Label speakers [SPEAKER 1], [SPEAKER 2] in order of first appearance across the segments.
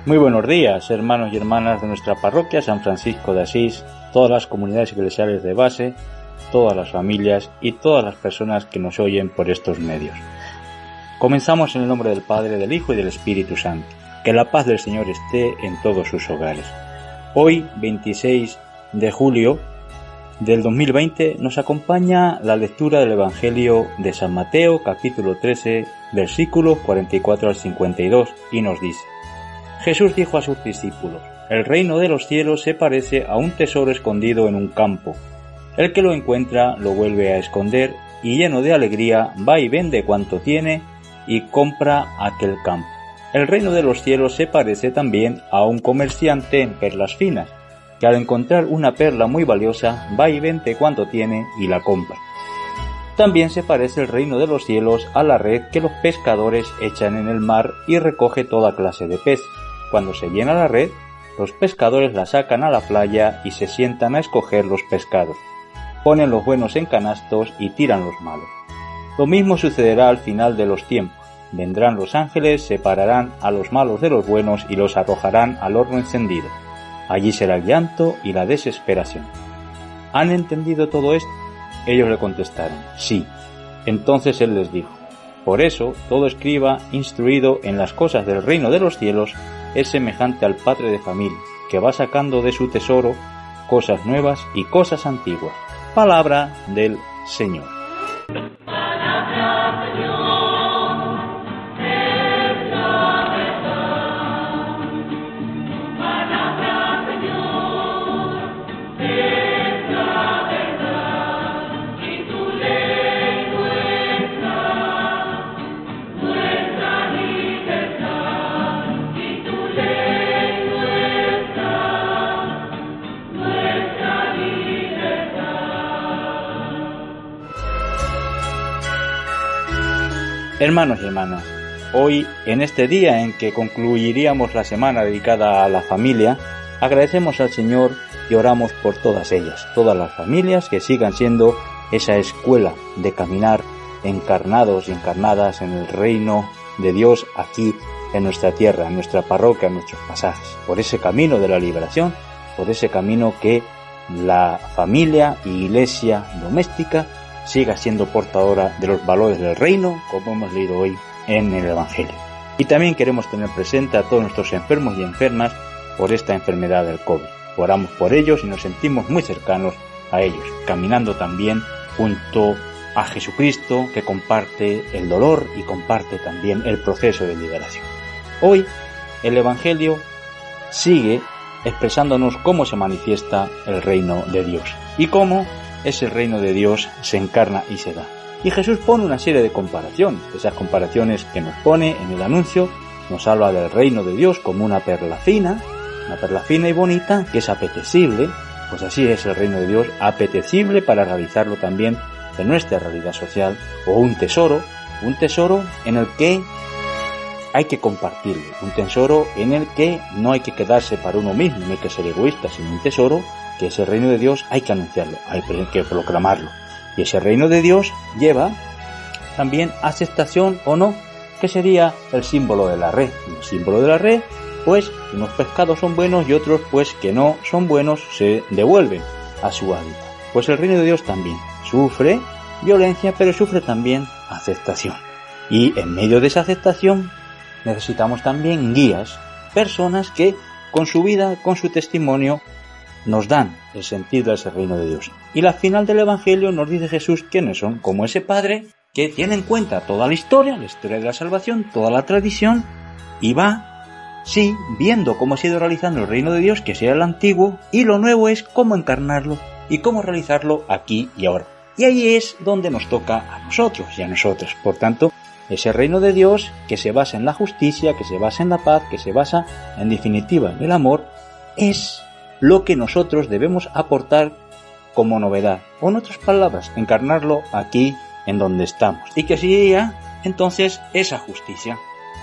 [SPEAKER 1] Muy buenos días, hermanos y hermanas de nuestra parroquia San Francisco de Asís, todas las comunidades eclesiales de base, todas las familias y todas las personas que nos oyen por estos medios. Comenzamos en el nombre del Padre, del Hijo y del Espíritu Santo. Que la paz del Señor esté en todos sus hogares. Hoy, 26 de julio del 2020, nos acompaña la lectura del Evangelio de San Mateo, capítulo 13, versículos 44 al 52, y nos dice: Jesús dijo a sus discípulos: el reino de los cielos se parece a un tesoro escondido en un campo. El que lo encuentra lo vuelve a esconder y lleno de alegría va y vende cuanto tiene y compra aquel campo. El reino de los cielos se parece también a un comerciante en perlas finas, que al encontrar una perla muy valiosa va y vende cuanto tiene y la compra. También se parece el reino de los cielos a la red que los pescadores echan en el mar y recoge toda clase de pez. Cuando se llena la red, los pescadores la sacan a la playa y se sientan a escoger los pescados. Ponen los buenos en canastos y tiran los malos. Lo mismo sucederá al final de los tiempos. Vendrán los ángeles, separarán a los malos de los buenos y los arrojarán al horno encendido. Allí será el llanto y la desesperación. ¿Han entendido todo esto? Ellos le contestaron: sí. Entonces él les dijo: por eso todo escriba instruido en las cosas del reino de los cielos es semejante al padre de familia, que va sacando de su tesoro cosas nuevas y cosas antiguas. Palabra del Señor. Hermanos y hermanas, hoy, en este día en que concluiríamos la semana dedicada a la familia, agradecemos al Señor y oramos por todas ellas, todas las familias que sigan siendo esa escuela de caminar encarnados y encarnadas en el reino de Dios aquí en nuestra tierra, en nuestra parroquia, en nuestros pasajes, por ese camino de la liberación, por ese camino que la familia y iglesia doméstica siga siendo portadora de los valores del reino, como hemos leído hoy en el Evangelio. Y también queremos tener presente a todos nuestros enfermos y enfermas por esta enfermedad del COVID. Oramos por ellos y nos sentimos muy cercanos a ellos, caminando también junto a Jesucristo, que comparte el dolor y comparte también el proceso de liberación. Hoy el Evangelio sigue expresándonos cómo se manifiesta el reino de Dios y cómo ese reino de Dios se encarna y se da. Y Jesús pone una serie de comparaciones. Esas comparaciones que nos pone en el anuncio, nos habla del reino de Dios como una perla fina y bonita, que es apetecible. Pues así es el reino de Dios, apetecible para realizarlo también en nuestra realidad social. O un tesoro en el que hay que compartirlo, un tesoro en el que no hay que quedarse para uno mismo, no hay que ser egoísta, sino un tesoro que ese reino de Dios hay que anunciarlo, hay que proclamarlo. Y ese reino de Dios lleva también aceptación o no, que sería el símbolo de la red. El símbolo de la red, pues, unos pescados son buenos y otros, pues, que no son buenos, se devuelven a su hábitat. Pues el reino de Dios también sufre violencia, pero sufre también aceptación. Y en medio de esa aceptación necesitamos también guías, personas que con su vida, con su testimonio, nos dan el sentido de ese reino de Dios. Y al final del Evangelio nos dice Jesús quiénes son, como ese Padre que tiene en cuenta toda la historia de la salvación, toda la tradición, y va, sí, viendo cómo se ha ido realizando el reino de Dios, que sea el antiguo, y lo nuevo es cómo encarnarlo y cómo realizarlo aquí y ahora. Y ahí es donde nos toca a nosotros y a nosotras. Por tanto, ese reino de Dios que se basa en la justicia, que se basa en la paz, que se basa, en definitiva, en el amor, es lo que nosotros debemos aportar como novedad, o en otras palabras, encarnarlo aquí en donde estamos, y que sería entonces esa justicia.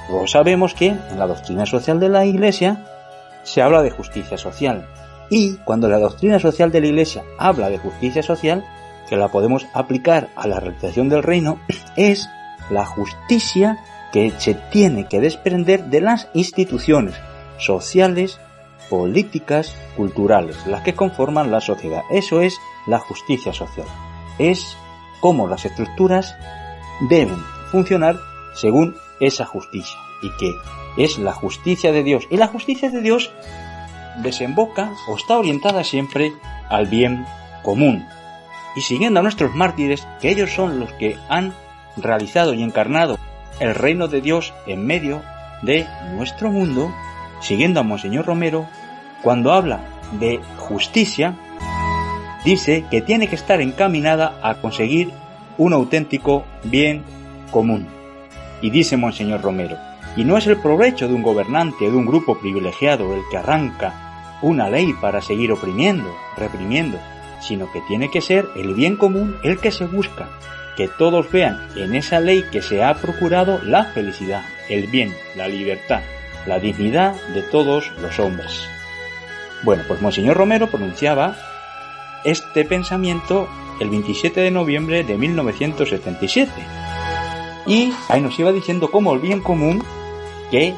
[SPEAKER 1] Luego sabemos que en la doctrina social de la Iglesia se habla de justicia social, y cuando la doctrina social de la Iglesia habla de justicia social, que la podemos aplicar a la realización del reino, es la justicia que se tiene que desprender de las instituciones, sociales, políticas, culturales, las que conforman la sociedad. Eso es la justicia social. Es cómo las estructuras deben funcionar según esa justicia, y que es la justicia de Dios. Y la justicia de Dios desemboca o está orientada siempre al bien común. Y siguiendo a nuestros mártires, que ellos son los que han realizado y encarnado el reino de Dios en medio de nuestro mundo, siguiendo a Monseñor Romero, cuando habla de justicia, dice que tiene que estar encaminada a conseguir un auténtico bien común. Y dice Monseñor Romero, y no es el provecho de un gobernante o de un grupo privilegiado el que arranca una ley para seguir oprimiendo, reprimiendo, sino que tiene que ser el bien común el que se busca, que todos vean en esa ley que se ha procurado la felicidad, el bien, la libertad, la dignidad de todos los hombres. Bueno, pues Monseñor Romero pronunciaba este pensamiento el 27 de noviembre de 1977. Y ahí nos iba diciendo cómo el bien común, que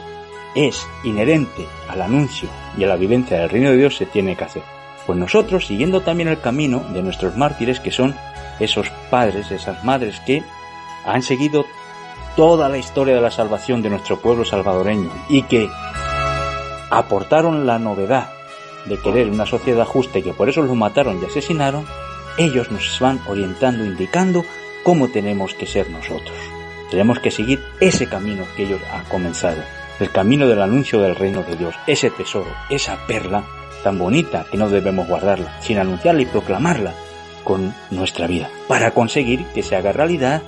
[SPEAKER 1] es inherente al anuncio y a la vivencia del reino de Dios, se tiene que hacer. Pues nosotros, siguiendo también el camino de nuestros mártires, que son esos padres, esas madres que han seguido toda la historia de la salvación de nuestro pueblo salvadoreño y que aportaron la novedad de querer una sociedad justa y que por eso los mataron y asesinaron, ellos nos van orientando, indicando cómo tenemos que ser nosotros. Tenemos que seguir ese camino que ellos han comenzado, el camino del anuncio del reino de Dios, ese tesoro, esa perla tan bonita que no debemos guardarla, sin anunciarla y proclamarla con nuestra vida, para conseguir que se haga realidad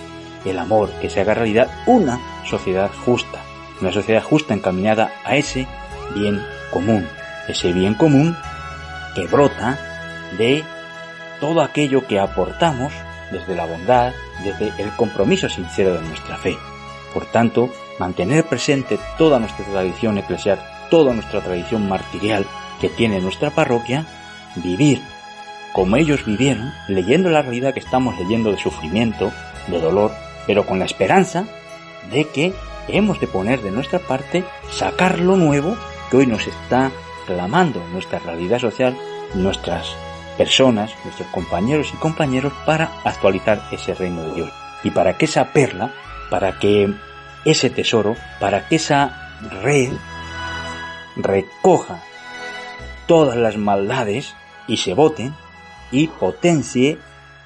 [SPEAKER 1] el amor, que se haga realidad una sociedad justa encaminada a ese bien común que brota de todo aquello que aportamos desde la bondad, desde el compromiso sincero de nuestra fe. Por tanto, mantener presente toda nuestra tradición eclesial, toda nuestra tradición martirial que tiene nuestra parroquia, vivir como ellos vivieron, leyendo la realidad que estamos leyendo de sufrimiento, de dolor, pero con la esperanza de que hemos de poner de nuestra parte, sacar lo nuevo que hoy nos está clamando nuestra realidad social, nuestras personas, nuestros compañeros y compañeras, para actualizar ese reino de Dios. Y para que esa perla, para que ese tesoro, para que esa red recoja todas las maldades y se boten y potencie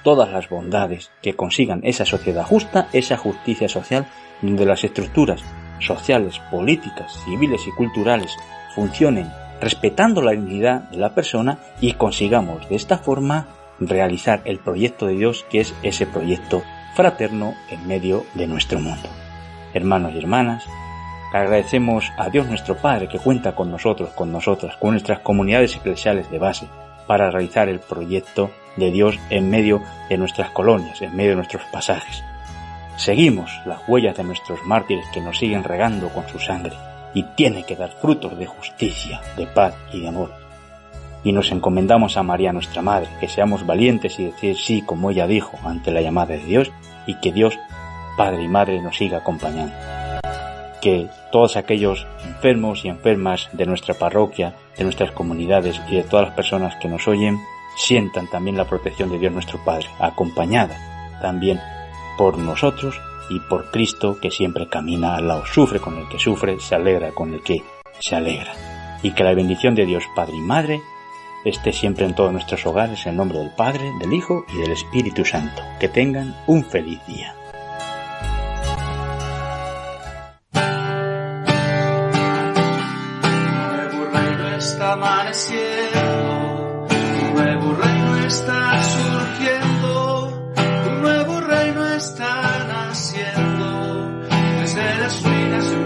[SPEAKER 1] todas las bondades, que consigan esa sociedad justa, esa justicia social, donde las estructuras sociales, políticas, civiles y culturales funcionen respetando la dignidad de la persona y consigamos de esta forma realizar el proyecto de Dios, que es ese proyecto fraterno en medio de nuestro mundo. Hermanos y hermanas, agradecemos a Dios nuestro Padre que cuenta con nosotros, con nosotras, con nuestras comunidades eclesiales de base para realizar el proyecto de Dios en medio de nuestras colonias, en medio de nuestros pasajes. Seguimos las huellas de nuestros mártires que nos siguen regando con su sangre y tiene que dar frutos de justicia, de paz y de amor. Y nos encomendamos a María nuestra Madre, que seamos valientes y decir sí como ella dijo ante la llamada de Dios, y que Dios, Padre y Madre, nos siga acompañando. Que todos aquellos enfermos y enfermas de nuestra parroquia, de nuestras comunidades y de todas las personas que nos oyen, sientan también la protección de Dios nuestro Padre, acompañada también por nosotros y por Cristo, que siempre camina al lado, sufre con el que sufre, se alegra con el que se alegra. Y que la bendición de Dios Padre y Madre esté siempre en todos nuestros hogares, en nombre del Padre, del Hijo y del Espíritu Santo. Que tengan un feliz día.
[SPEAKER 2] Está amaneciendo, un nuevo reino está surgiendo, un nuevo reino está naciendo, desde las ruinas